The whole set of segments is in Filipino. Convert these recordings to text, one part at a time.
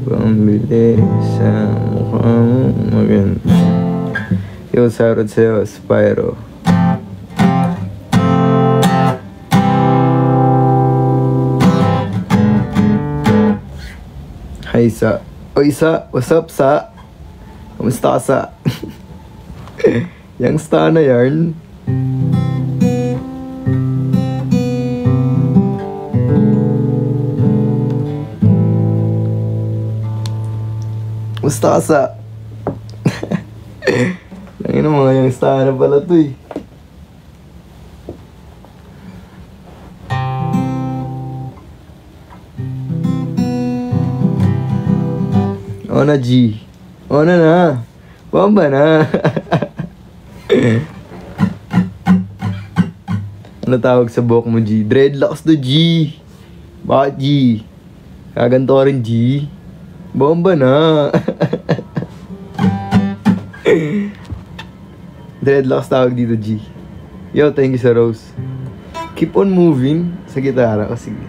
Pambili sa mukha mo maganda. Yo, sarot sa'yo, Spyro. Hi, Sa. Oy, Sa. What's up, Sa? Kamusta ka, Sa? Yang Sa na yarn. Kamusta ka, Sa? Langin ang mga yang Sa na pala to eh. O na, G. O na. Bomba na. Ano tawag sa buhok mo, G? Dreadlocks to, G. Bakit, G? Kaganto ka rin, G. Bomba na. Dreadlocks tawag dito, G. Yo, thank you sa rose. Keep on moving sa gitara ko, sige.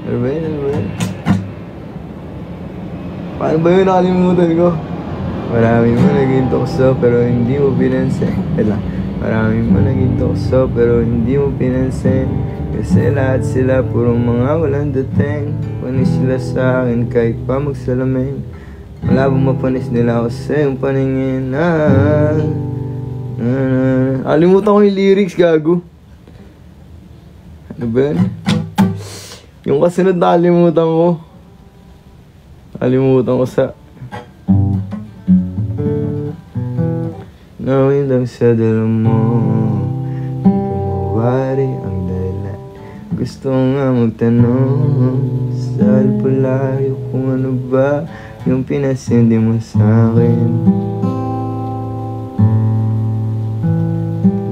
Ano ba yun? Paano ba yun? Nakalimutan ko. Marami mo naging tukso pero hindi mo pinansin. Marami mo naging tukso pero hindi mo pinansin. Kasi lahat sila puro mga walang dating. Panis sila sa akin kahit pa magsalamin. Malabong mapanis nila ako sa iyong paningin. Alimutan ko yung lyrics, gago. Ano ba yun? Yung kasunod na alimutan ko. Alimutan ko sa nawin lang sa dala mo. Di ko mawari ang dahilan. Gusto nga magtanong sa albularyo kung ano ba yung pinasindi mo sa'kin.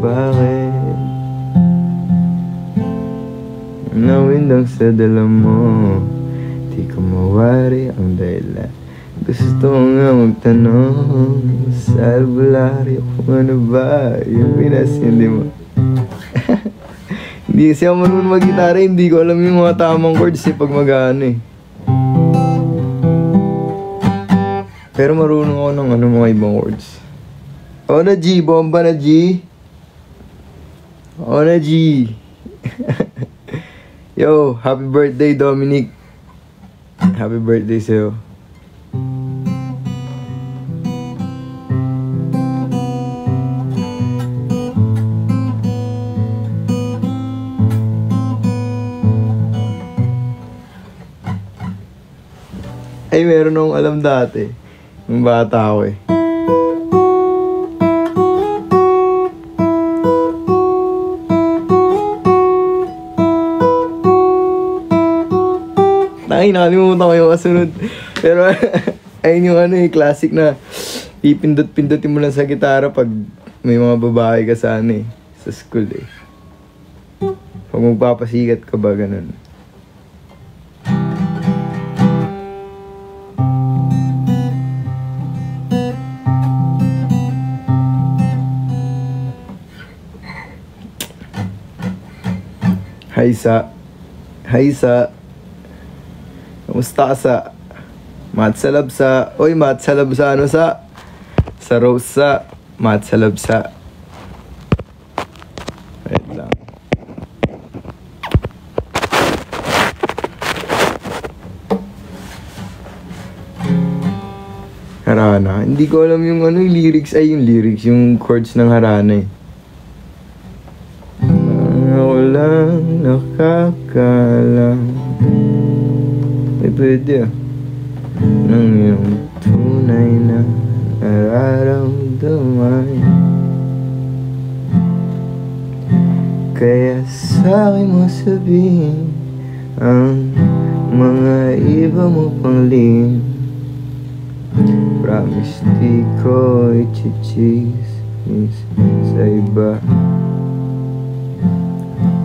Bakit? Nawin lang sa dala mo. Di ko mawari ang dahilan. Gusto nga magtanong sa albularyo kung ano ba yung pinasindi mo. Hindi kasi ako marunong mag-gitara. Hindi ko alam yung mga tamang chords pag mag-ano eh. Pero marunong ako ng mga ibang chords. O na, G. Bomba na, G. O na, G. Yo, happy birthday, Dominic. Happy birthday sa'yo. Ay, meron akong alam dati. Nung bata ako eh. Ay, nakalimutan ko yung kasunod. Pero, ayun yung ano eh, classic na pipindot-pindotin mo lang sa gitara pag may mga babae ka sa ano eh, sa school eh. Pag magpapasikat ka ba, ganun. Hi, Sa. Hi, Sa. Kamusta ka, Sa? Matsalab, Sa. Oy, matsalab sa ano, Sa? Sa rose, Sa. Matsalab, Sa. Wait lang. Harana. Hindi ko alam yung ano, yung lyrics. Ay, yung lyrics. Yung chords ng Harana eh. Walang nakakalam. Ay, pwede ah. Nang iyong tunay na nararamdaman. Kaya sa'kin mo sabihin ang mga iba mo pang lihim. Promise di ko i-chismis sa iba.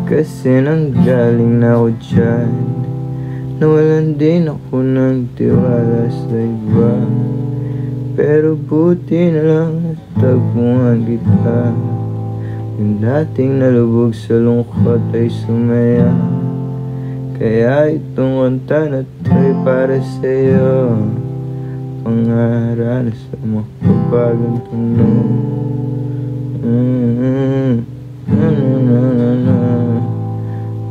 Kasi nanggaling na ako dyan. Nawalan din ako ng tiwala sa iba. Pero buti na lang natagpuan kita. Yung dating nalubog sa lungkot ay sumaya. Kaya itong kanta na to'y para sa'yo. Pangarap sa makabagong tanong.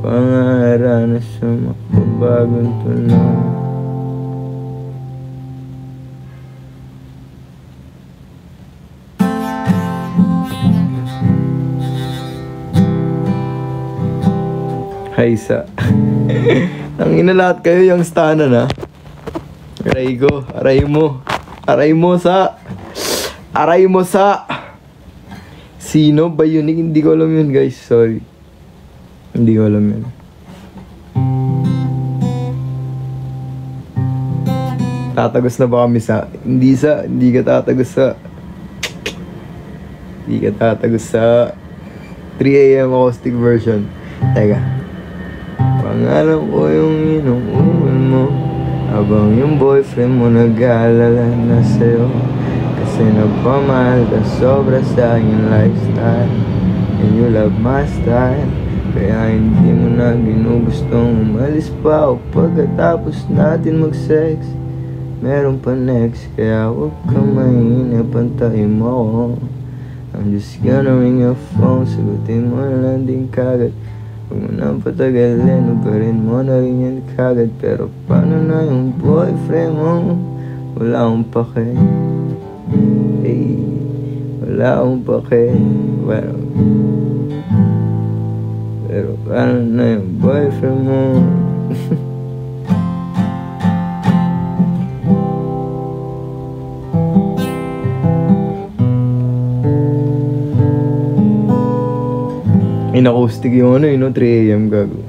Pangarap sa makabagong tanong. Haysa. Tangina lahat kayo yung stana na. Aray ko, aray mo. Aray mo sa. Aray mo sa. Sino ba yun? Hindi ko alam yun guys, sorry. Hindi ko alam yun. Tatagos na ba kami sa? Hindi sa, hindi ka tatagos sa. Hindi ka tatagos sa 3 AM acoustic version. Teka. Pangalan ko yung inuuman mo habang yung boyfriend mo nag-aalala na sa'yo. Kasi nagpamahal ka sobra sa aking lifestyle, and you love my style. Kaya hindi mo na ginugustong umalis pa o pagkatapos natin mag-sex meron pa next. Kaya huwag kang mainip, pantayin mo ako. I'm just gonna ring your phone, sagutin mo na lang din kagad. Huwag mo nang patagalin, ubarin mo na rin yan kagad. Pero paano na yung boyfriend mo? Wala akong pake. Hey, wala akong pake. Pero paano na yung boyfriend mo? In-acoustic yung ano, 3 AM gago.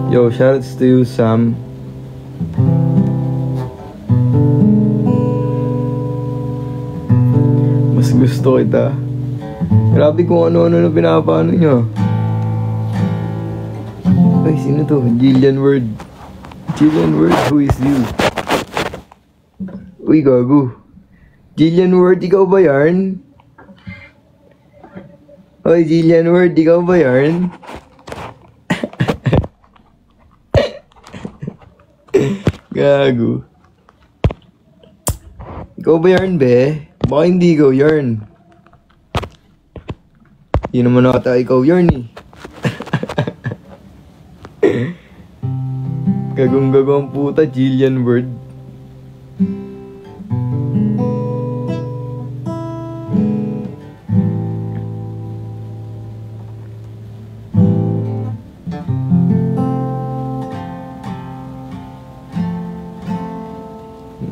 Yo, shoutouts to you, Sam. Mas gusto kita. Grabe kung ano-ano na pinapano nyo. Ay, sino to? Jillian Word. Jillian Word, who is you? Uy, gago. Jillian Word, ikaw ba yarn? Oy, Jillian Word, ikaw ba yarn? Gago. Ikaw ba yarn, be? Baka hindi ikaw yarn. Yun naman ata ikaw yarn eh. Gagong-gagong puta, Jillian Word.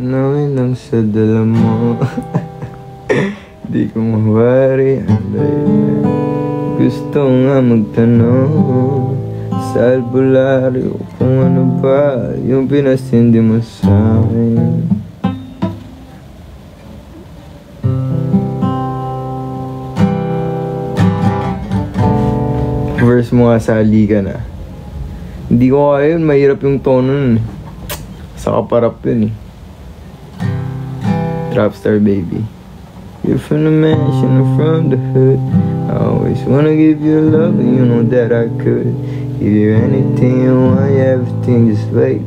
Nawin lang sa dala mo. Di ko mawari ang dahilan. Gusto nga magtanong sa albularyo kung ano ba yung pinasindi mo sa akin. Verse mo nga sa halika na. Hindi ko kaya yun, mahirap yung tono nun. Sa kaparap yun eh. Dropstar baby. You're from the mansion, I'm from the hood. I always wanna give you love, and you know that I could. Give you anything you want, yeah, everything, just wait.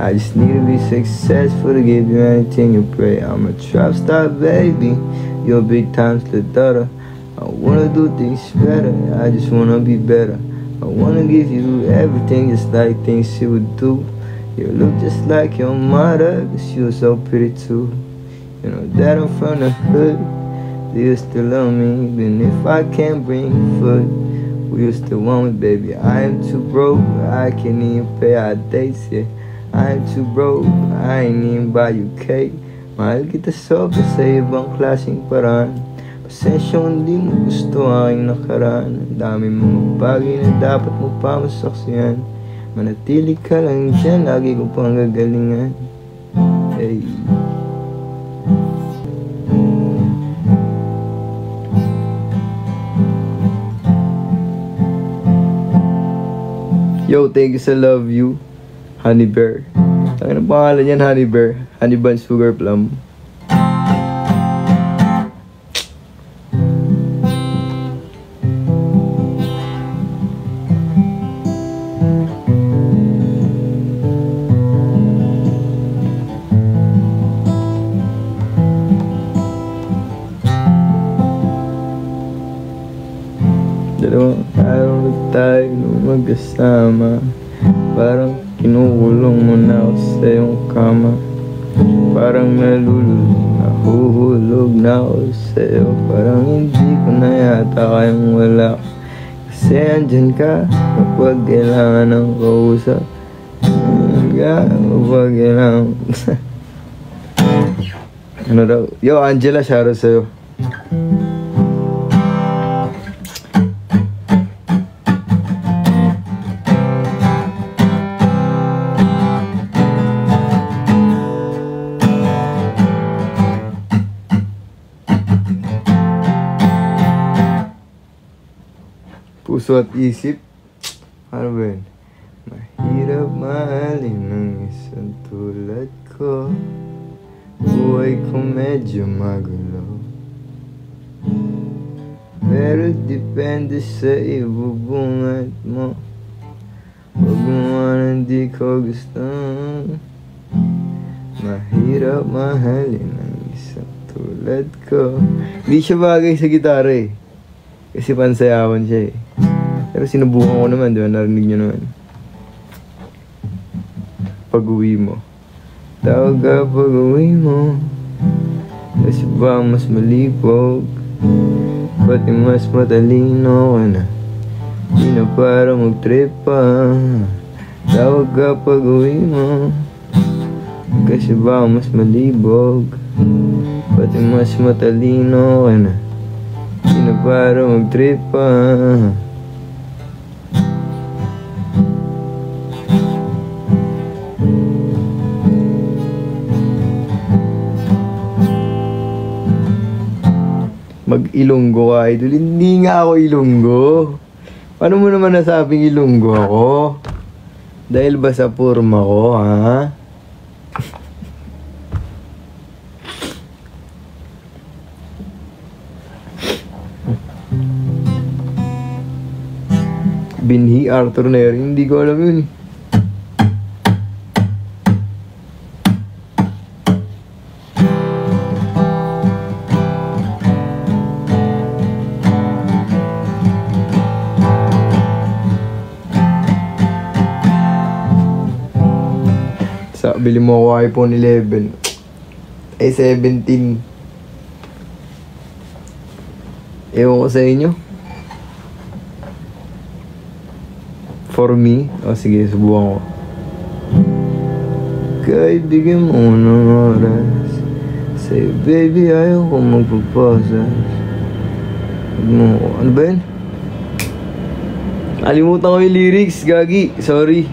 I just need to be successful to give you anything you pray. I'm a trap star baby, you're a big time slit daughter. I wanna do things better, I just wanna be better. I wanna give you everything just like things she would do. You look just like your mother, cause she was so pretty too. You know that I'm from the hood. Do you still love me even if I can't bring food? Will you still want me, baby? I am too broke, I can't even pay our dates, yeah. I am too broke, I ain't even buy you cake. Mahal kita sobra sa ibang klaseng paraan. Pasensya kung di mo gusto aking nakaraan. Ang dami mga bagay na dapat mo pa masaksihan. Manatili ka lang dyan, lagi ko pang gagalingan. Hey. Yo, thank you sa love you, Honey Bear. Ang anong pangalan yan, Honey Bear? Honey Bun Sugar Plum. Dalawang araw na tayo nung magkasama, parang kinukulong mo na ako sa iyong kama. Parang nahuhulog na ako sa'yo. Parang hindi ko na yata kayang wala. Kasi andyan ka kapag kailangan ng kausap. Kapag kailangan ano daw? Yo, Angela, shoutout sa'yo. Puso at isip. Ano ba yun? Mahirap mahalin ng isang tulad ko. Buhay ko medyo magulo, pero depende sa ibubungat mo. Huwag mo man hindi ko gusto. Mahirap mahalin ng isang tulad ko. Hindi siya bagay sa gitara eh, kasi pansayawan siya eh. Pero sinubukan ko naman, di ba? Narinig nyo naman. Pag-uwi mo, tawag ka pag-uwi mo. Kasi ba mas malibog, pati mas matalino ka na. Di na para mag-trip pa. Tawag ka pag-uwi mo. Kasi ba mas malibog, pati mas matalino ka na. Di na para mag-trip pa. Mag-Ilonggo ka, idol. Hindi nga ako Ilonggo. Paano mo naman nasabing Ilonggo ako? Dahil ba sa purma ko, ha? Binhi Arthur Neri, hindi ko alam yun. Bili mo ako iPhone 11 ay 17. Ewan ko sa inyo. For me, sige, subukan ko. Kahit bigyan mo ng oras, say baby ayaw ko magpapasas. Ano ba yun? Alimutan ko yung lyrics, gagi, sorry.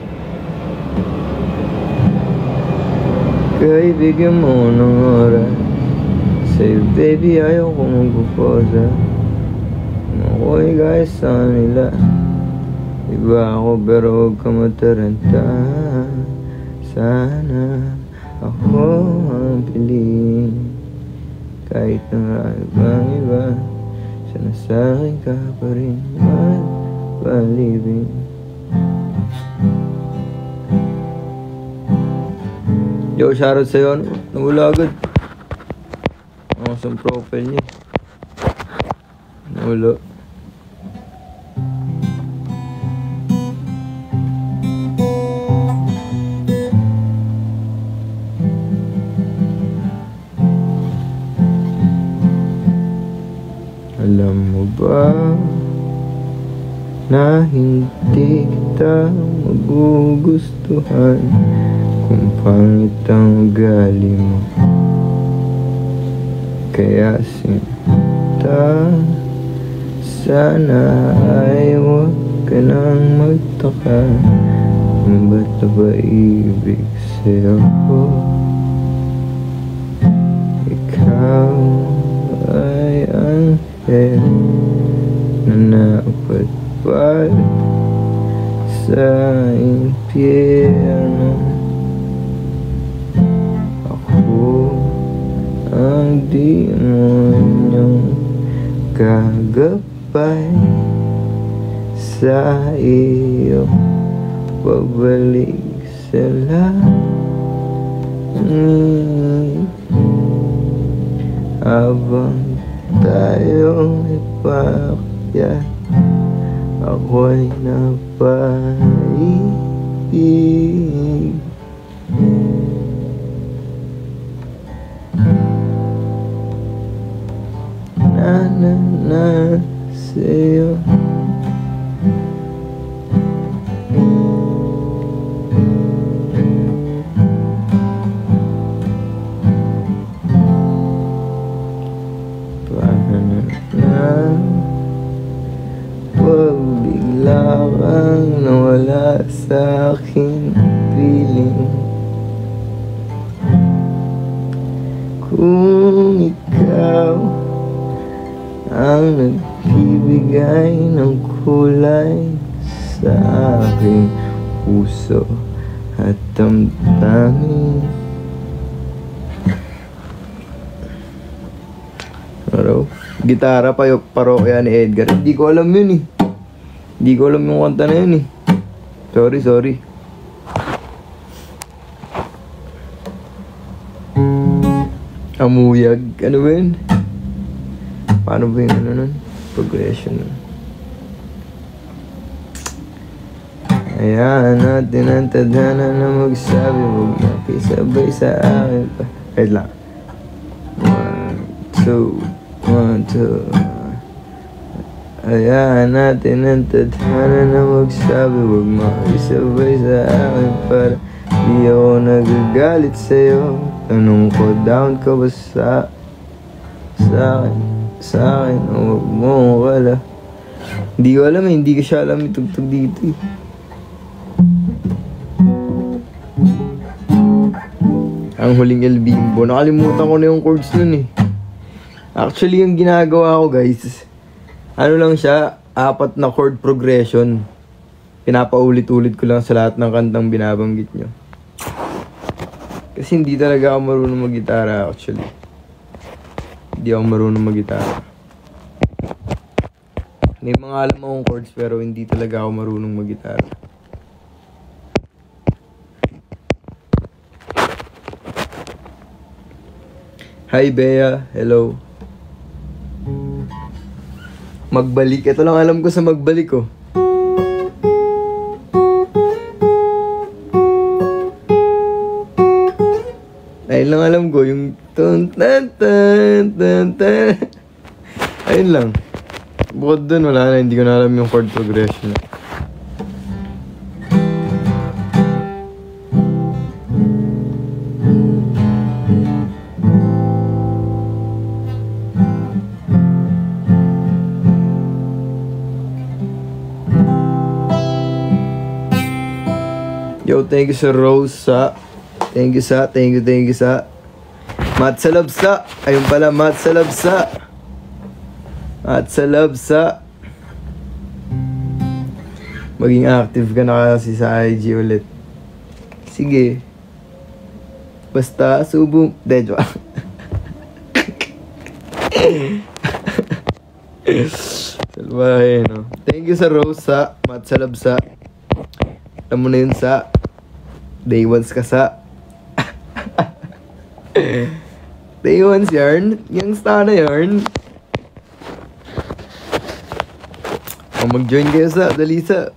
Kahit bigyan mo ng oras, say baby ayaw ko magpuposa. Ako'y guys sa nila, iba ako pero huwag ka mataranta. Sana ako ang piliin, kahit na ibang iba. Sana sa'kin ka pa rin magpalibing. Yo, shoutout sa'yo. Nawala agad. Ako sa profile niya. Nawala. Alam mo ba na hindi kita magugustuhan kung pangit ang ugali mo? Kaya sinta, sana ay huwag ka nang magtaka kung ba't na ba ibig sa'yo ko. Ikaw ay anghel na napatpad sa impyerno. Ang demonyong kagabay sa iyo, pabalik sa langit. Habang tayong ipakyat ay napaibig. Na sa'yo. Pag bigla kang nawala sa aking piling, kung ikaw ang nagbibigay ng kulay sa aking puso at damdamin. Ano? Gitara pa yung parokya ni Edgar. Hindi ko alam yun eh. Hindi ko alam yung kanta na yun eh. Sorry. Amuyag. Ano ba yun? Paano ba yung ano nun? Progression nun. Hayaan natin ang tadhana na magsabi, huwag makisabay sa akin pa. Wait lang. 1, 2. Hayaan natin ang tadhana na magsabi, huwag makisabay sa akin para di ako nagagalit sa'yo. Tanong ko, down ka ba sa akin o huwag mo wala. Hindi ko alam eh, hindi ko siya alam itugtog dito eh. Ang huling El Bimbo, nakalimutan ko na yung chords nun eh. Actually yung ginagawa ko guys, ano lang siya, 4 na chord progression. Pinapaulit-ulit ko lang sa lahat ng kantang binabanggit nyo. Kasi hindi talaga ako marunong mag-gitara actually. Hindi ako marunong mag-gitara. May mga alam akong chords pero hindi talaga ako marunong mag-gitara. Hi Bea, hello. Magbalik, ito lang alam ko sa magbalik ko. Ayun lang alam ko, yung tun tan tan tan tan. Ayun lang. Bukod dun, wala na, hindi ko na alam yung chord progression. Yo, thank you sa Rosa. Thank you sa. Mat sa Labsa. Ayun pala, Mat sa Labsa. Maging active ka na kasi sa IG ulit. Sige. Basta, subo. Dejo. Salbahe, no? Thank you sa Rosa. Mat sa Labsa. Alam mo na yun sa Day Ones ka sa Day Ones yarn. Yung star na yarn. O mag-join kayo sa Dalisa.